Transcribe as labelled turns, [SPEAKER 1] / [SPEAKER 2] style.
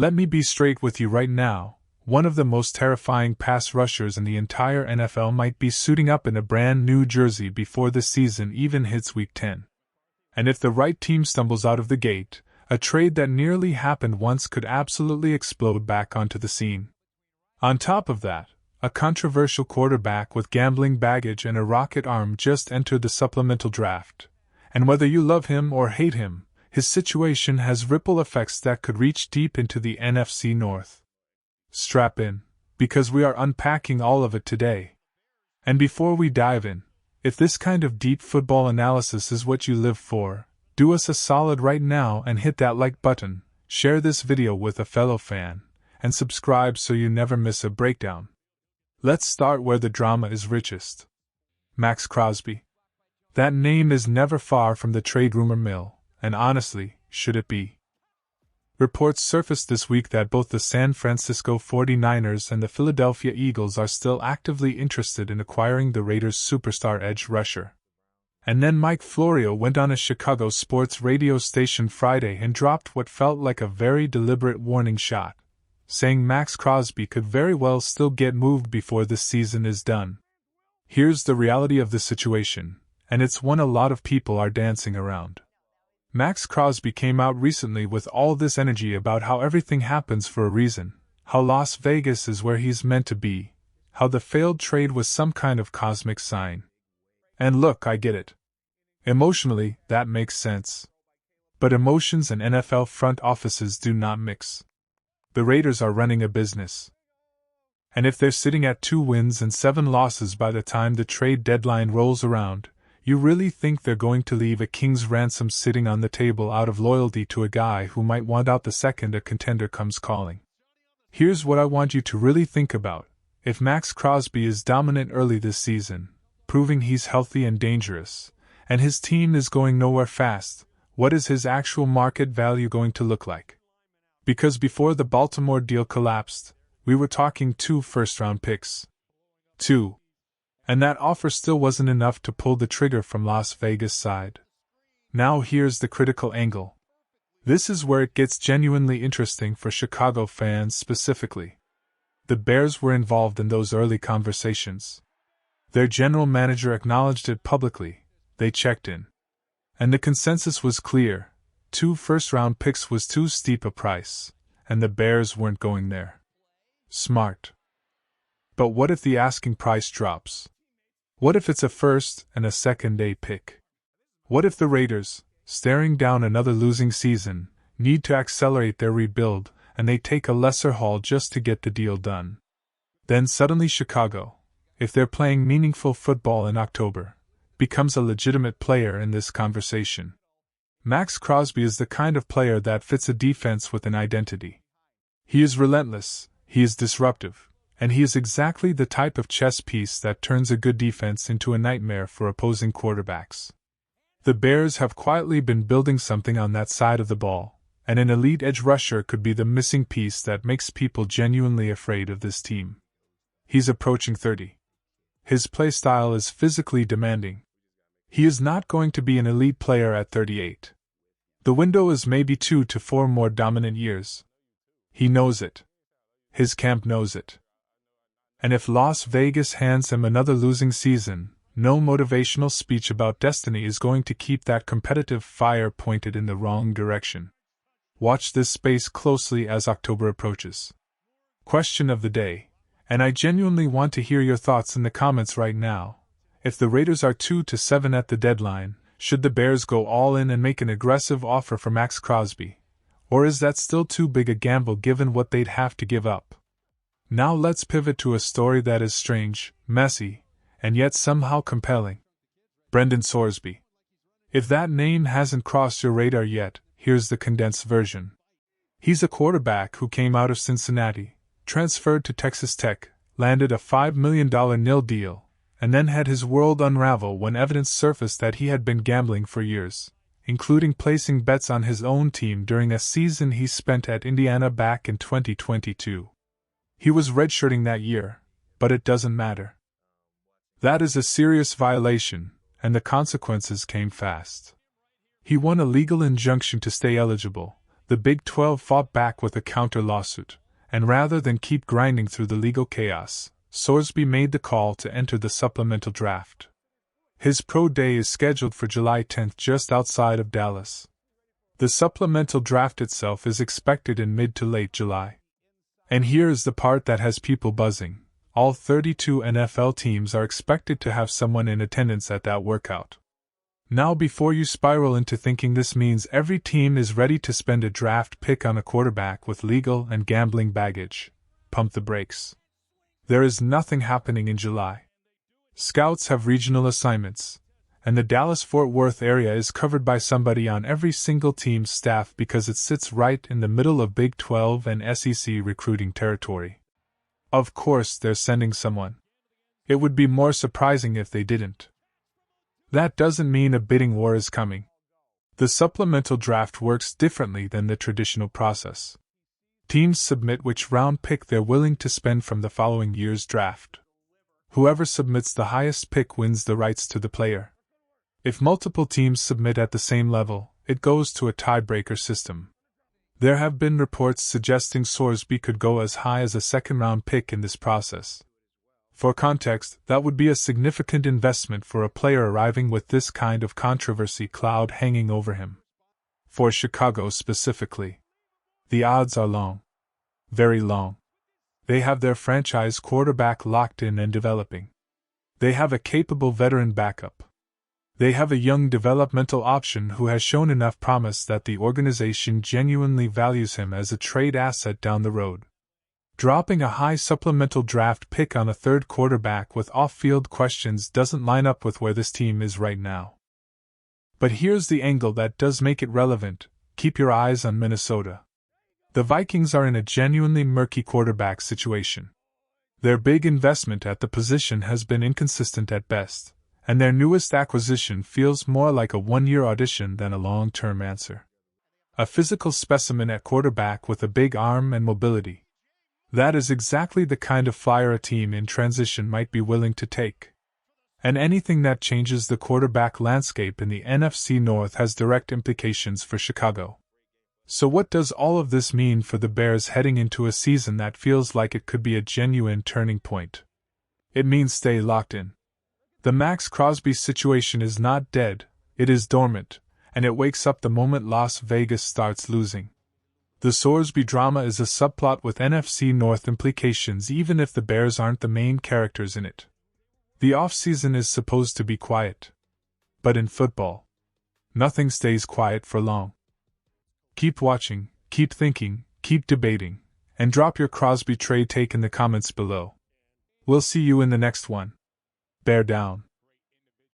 [SPEAKER 1] Let me be straight with you right now. One of the most terrifying pass rushers in the entire NFL might be suiting up in a brand new jersey before the season even hits Week 10. And if the right team stumbles out of the gate, a trade that nearly happened once could absolutely explode back onto the scene. On top of that, a controversial quarterback with gambling baggage and a rocket arm just entered the supplemental draft. And whether you love him or hate him, his situation has ripple effects that could reach deep into the NFC North. Strap in, because we are unpacking all of it today. And before we dive in, if this kind of deep football analysis is what you live for, do us a solid right now and hit that like button, share this video with a fellow fan, and subscribe so you never miss a breakdown. Let's start where the drama is richest. Max Crosby. That name is never far from the trade rumor mill, and honestly, should it be? Reports surfaced this week that both the San Francisco 49ers and the Philadelphia Eagles are still actively interested in acquiring the Raiders' superstar edge rusher. And then Mike Florio went on a Chicago sports radio station Friday and dropped what felt like a very deliberate warning shot, saying Max Crosby could very well still get moved before this season is done. Here's the reality of the situation, and it's one a lot of people are dancing around. Max Crosby came out recently with all this energy about how everything happens for a reason, how Las Vegas is where he's meant to be, how the failed trade was some kind of cosmic sign. And look, I get it. Emotionally, that makes sense. But emotions and NFL front offices do not mix. The Raiders are running a business. And if they're sitting at 2 wins and 7 losses by the time the trade deadline rolls around, you really think they're going to leave a king's ransom sitting on the table out of loyalty to a guy who might want out the second a contender comes calling? Here's what I want you to really think about. If Max Crosby is dominant early this season, proving he's healthy and dangerous, and his team is going nowhere fast, what is his actual market value going to look like? Because before the Baltimore deal collapsed, we were talking 2 first-round picks. 2. And that offer still wasn't enough to pull the trigger from Las Vegas' side. Now here's the critical angle. This is where it gets genuinely interesting for Chicago fans specifically. The Bears were involved in those early conversations. Their general manager acknowledged it publicly. They checked in. And the consensus was clear. 2 first-round picks was too steep a price, and the Bears weren't going there. Smart. But what if the asking price drops? What if it's a first and a second-day pick? What if the Raiders, staring down another losing season, need to accelerate their rebuild, and they take a lesser haul just to get the deal done? Then suddenly Chicago, if they're playing meaningful football in October, becomes a legitimate player in this conversation. Max Crosby is the kind of player that fits a defense with an identity. He is relentless, he is disruptive, and he is exactly the type of chess piece that turns a good defense into a nightmare for opposing quarterbacks. The Bears have quietly been building something on that side of the ball, and an elite edge rusher could be the missing piece that makes people genuinely afraid of this team. He's approaching 30. His play style is physically demanding. He is not going to be an elite player at 38. The window is maybe 2 to 4 more dominant years. He knows it. His camp knows it. And if Las Vegas hands him another losing season, no motivational speech about destiny is going to keep that competitive fire pointed in the wrong direction. Watch this space closely as October approaches. Question of the day, and I genuinely want to hear your thoughts in the comments right now. If the Raiders are 2 to 7 at the deadline, should the Bears go all in and make an aggressive offer for Max Crosby? Or is that still too big a gamble given what they'd have to give up? Now let's pivot to a story that is strange, messy, and yet somehow compelling. Brendan Sorsby. If that name hasn't crossed your radar yet, here's the condensed version. He's a quarterback who came out of Cincinnati, transferred to Texas Tech, landed a $5 million nil deal, and then had his world unravel when evidence surfaced that he had been gambling for years, including placing bets on his own team during a season he spent at Indiana back in 2022. He was redshirting that year, but it doesn't matter. That is a serious violation, and the consequences came fast. He won a legal injunction to stay eligible, The Big 12 fought back with a counter-lawsuit, and rather than keep grinding through the legal chaos, Sorsby made the call to enter the supplemental draft. His pro day is scheduled for July 10th just outside of Dallas. The supplemental draft itself is expected in mid to late July. And here is the part that has people buzzing. All 32 NFL teams are expected to have someone in attendance at that workout. Now, before you spiral into thinking this means every team is ready to spend a draft pick on a quarterback with legal and gambling baggage, pump the brakes. There is nothing happening in July. Scouts have regional assignments, and the Dallas-Fort Worth area is covered by somebody on every single team's staff because it sits right in the middle of Big 12 and SEC recruiting territory. Of course, they're sending someone. It would be more surprising if they didn't. That doesn't mean a bidding war is coming. The supplemental draft works differently than the traditional process. Teams submit which round pick they're willing to spend from the following year's draft. Whoever submits the highest pick wins the rights to the player. If multiple teams submit at the same level, it goes to a tiebreaker system. There have been reports suggesting Sorsby could go as high as a second-round pick in this process. For context, that would be a significant investment for a player arriving with this kind of controversy cloud hanging over him. For Chicago specifically, the odds are long. Very long. They have their franchise quarterback locked in and developing. They have a capable veteran backup. They have a young developmental option who has shown enough promise that the organization genuinely values him as a trade asset down the road. Dropping a high supplemental draft pick on a third quarterback with off-field questions doesn't line up with where this team is right now. But here's the angle that does make it relevant: keep your eyes on Minnesota. The Vikings are in a genuinely murky quarterback situation. Their big investment at the position has been inconsistent at best, and their newest acquisition feels more like a one-year audition than a long-term answer. A physical specimen at quarterback with a big arm and mobility. That is exactly the kind of flyer a team in transition might be willing to take. And anything that changes the quarterback landscape in the NFC North has direct implications for Chicago. So what does all of this mean for the Bears heading into a season that feels like it could be a genuine turning point? It means stay locked in. The Max Crosby situation is not dead, it is dormant, and it wakes up the moment Las Vegas starts losing. The Sorsby drama is a subplot with NFC North implications even if the Bears aren't the main characters in it. The offseason is supposed to be quiet. But in football, nothing stays quiet for long. Keep watching, keep thinking, keep debating, and drop your Crosby trade take in the comments below. We'll see you in the next one. Bear down.